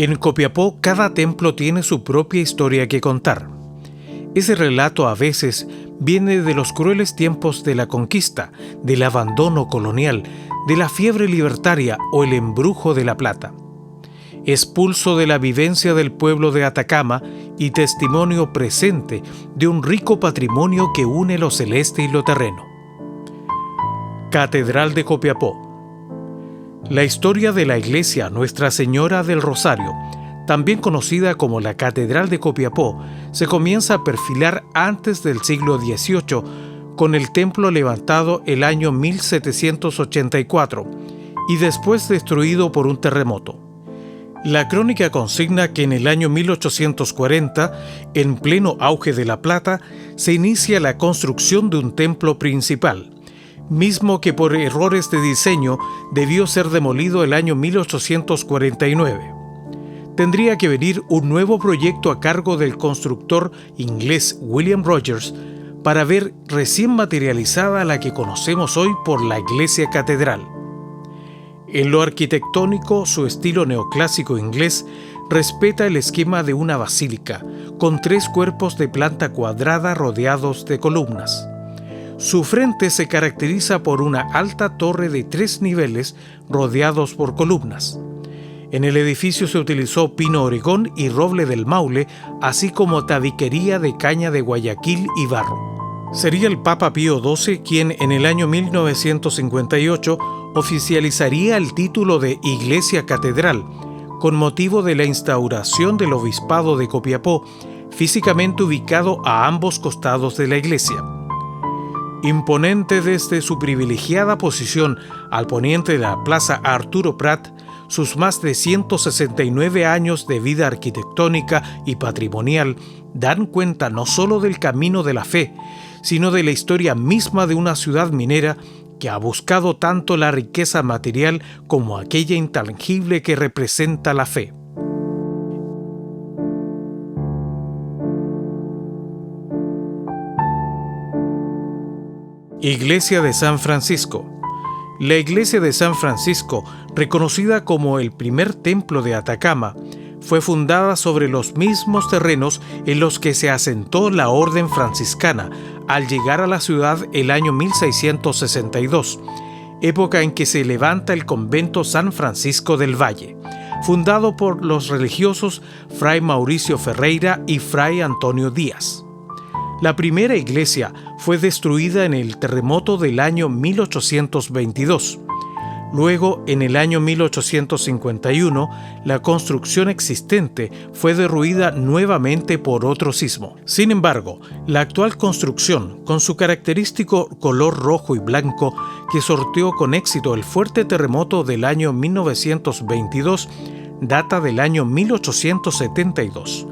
En Copiapó, cada templo tiene su propia historia que contar. Ese relato a veces viene de los crueles tiempos de la conquista, del abandono colonial, de la fiebre libertaria o el embrujo de la plata. Es pulso de la vivencia del pueblo de Atacama y testimonio presente de un rico patrimonio que une lo celeste y lo terreno. Catedral de Copiapó. La historia de la iglesia Nuestra Señora del Rosario, también conocida como la Catedral de Copiapó, se comienza a perfilar antes del siglo XVIII, con el templo levantado el año 1784 y después destruido por un terremoto. La crónica consigna que en el año 1840, en pleno auge de la plata, se inicia la construcción de un templo principal, mismo que por errores de diseño debió ser demolido el año 1849. Tendría que venir un nuevo proyecto a cargo del constructor inglés William Rogers para ver recién materializada la que conocemos hoy por la Iglesia Catedral. En lo arquitectónico, su estilo neoclásico inglés respeta el esquema de una basílica, con 3 cuerpos de planta cuadrada rodeados de columnas. Su frente se caracteriza por una alta torre de 3 niveles rodeados por columnas. En el edificio se utilizó pino oregón y roble del Maule, así como tabiquería de caña de Guayaquil y barro. Sería el Papa Pío XII quien en el año 1958 oficializaría el título de Iglesia Catedral, con motivo de la instauración del Obispado de Copiapó, físicamente ubicado a ambos costados de la iglesia. Imponente desde su privilegiada posición al poniente de la Plaza Arturo Prat, sus más de 169 años de vida arquitectónica y patrimonial dan cuenta no solo del camino de la fe, sino de la historia misma de una ciudad minera que ha buscado tanto la riqueza material como aquella intangible que representa la fe. Iglesia de San Francisco. La iglesia de San Francisco, reconocida como el primer templo de Atacama, fue fundada sobre los mismos terrenos en los que se asentó la orden franciscana al llegar a la ciudad el año 1662, época en que se levanta el convento San Francisco del Valle, fundado por los religiosos Fray Mauricio Ferreira y Fray Antonio Díaz. La primera iglesia fue destruida en el terremoto del año 1822. Luego, en el año 1851, la construcción existente fue derruida nuevamente por otro sismo. Sin embargo, la actual construcción, con su característico color rojo y blanco que sorteó con éxito el fuerte terremoto del año 1922, data del año 1872.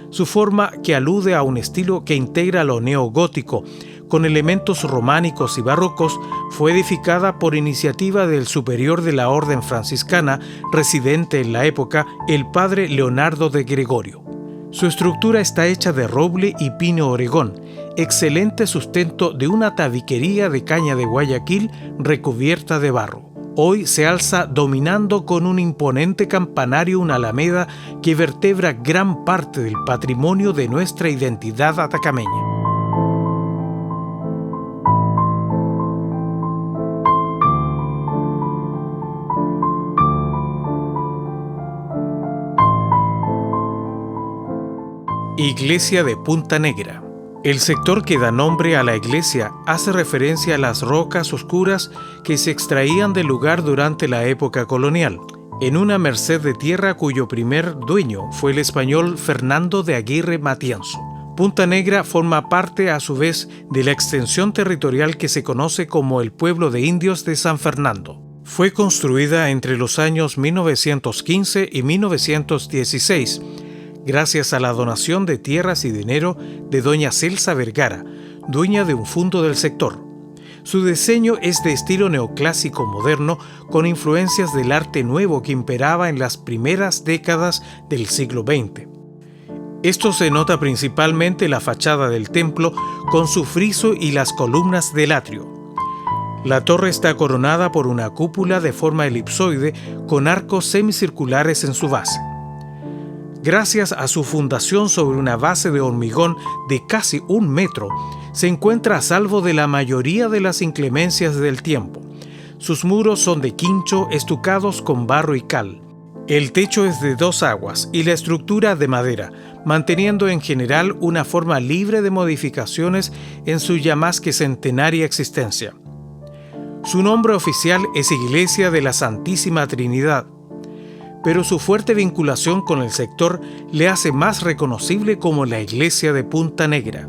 Su forma, que alude a un estilo que integra lo neogótico con elementos románicos y barrocos, fue edificada por iniciativa del superior de la orden franciscana, residente en la época, el padre Leonardo de Gregorio. Su estructura está hecha de roble y pino oregón, excelente sustento de una tabiquería de caña de Guayaquil recubierta de barro. Hoy se alza dominando con un imponente campanario una alameda que vertebra gran parte del patrimonio de nuestra identidad atacameña. Iglesia de Punta Negra. El sector que da nombre a la iglesia hace referencia a las rocas oscuras que se extraían del lugar durante la época colonial, en una merced de tierra cuyo primer dueño fue el español Fernando de Aguirre Matienzo. Punta Negra forma parte a su vez de la extensión territorial que se conoce como el pueblo de indios de San Fernando. Fue construida entre los años 1915 y 1916, gracias a la donación de tierras y dinero de doña Celsa Vergara, dueña de un fondo del sector. Su diseño es de estilo neoclásico moderno, con influencias del arte nuevo que imperaba en las primeras décadas del siglo XX. Esto se nota principalmente en la fachada del templo, con su friso y las columnas del atrio. La torre está coronada por una cúpula de forma elipsoide con arcos semicirculares en su base. Gracias a su fundación sobre una base de hormigón de casi 1 metro, se encuentra a salvo de la mayoría de las inclemencias del tiempo. Sus muros son de quincho estucados con barro y cal. El techo es de 2 aguas y la estructura de madera, manteniendo en general una forma libre de modificaciones en su ya más que centenaria existencia. Su nombre oficial es Iglesia de la Santísima Trinidad, pero su fuerte vinculación con el sector le hace más reconocible como la Iglesia de Punta Negra,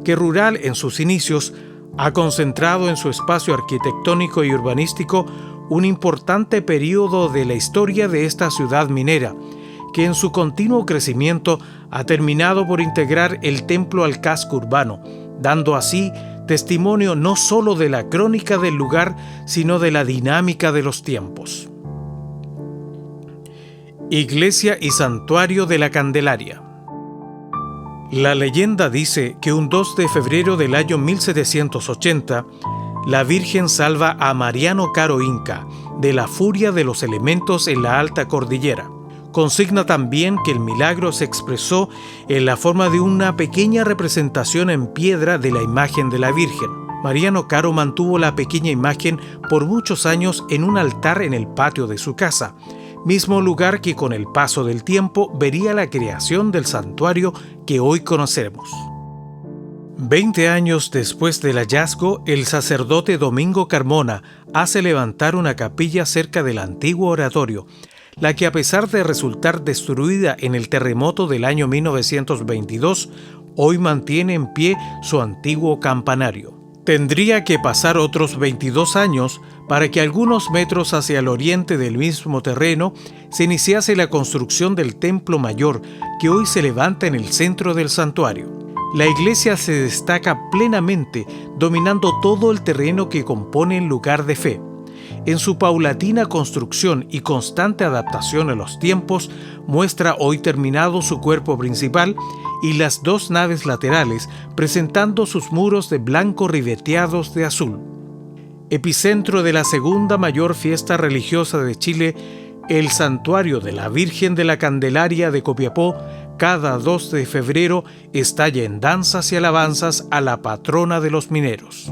que rural en sus inicios ha concentrado en su espacio arquitectónico y urbanístico un importante período de la historia de esta ciudad minera, que en su continuo crecimiento ha terminado por integrar el templo al casco urbano, dando así testimonio no solo de la crónica del lugar, sino de la dinámica de los tiempos. Iglesia y Santuario de la Candelaria. La leyenda dice que un 2 de febrero del año 1780, la Virgen salva a Mariano Caro Inca de la furia de los elementos en la alta cordillera. Consigna también que el milagro se expresó en la forma de una pequeña representación en piedra de la imagen de la Virgen. Mariano Caro mantuvo la pequeña imagen por muchos años en un altar en el patio de su casa, mismo lugar que con el paso del tiempo vería la creación del santuario que hoy conocemos. 20 años después del hallazgo, el sacerdote Domingo Carmona hace levantar una capilla cerca del antiguo oratorio, la que a pesar de resultar destruida en el terremoto del año 1922, hoy mantiene en pie su antiguo campanario. Tendría que pasar otros 22 años para que algunos metros hacia el oriente del mismo terreno se iniciase la construcción del templo mayor que hoy se levanta en el centro del santuario. La iglesia se destaca plenamente, dominando todo el terreno que compone el lugar de fe. En su paulatina construcción y constante adaptación a los tiempos, muestra hoy terminado su cuerpo principal y las 2 naves laterales, presentando sus muros de blanco ribeteados de azul. Epicentro de la segunda mayor fiesta religiosa de Chile, el Santuario de la Virgen de la Candelaria de Copiapó, cada 2 de febrero estalla en danzas y alabanzas a la patrona de los mineros.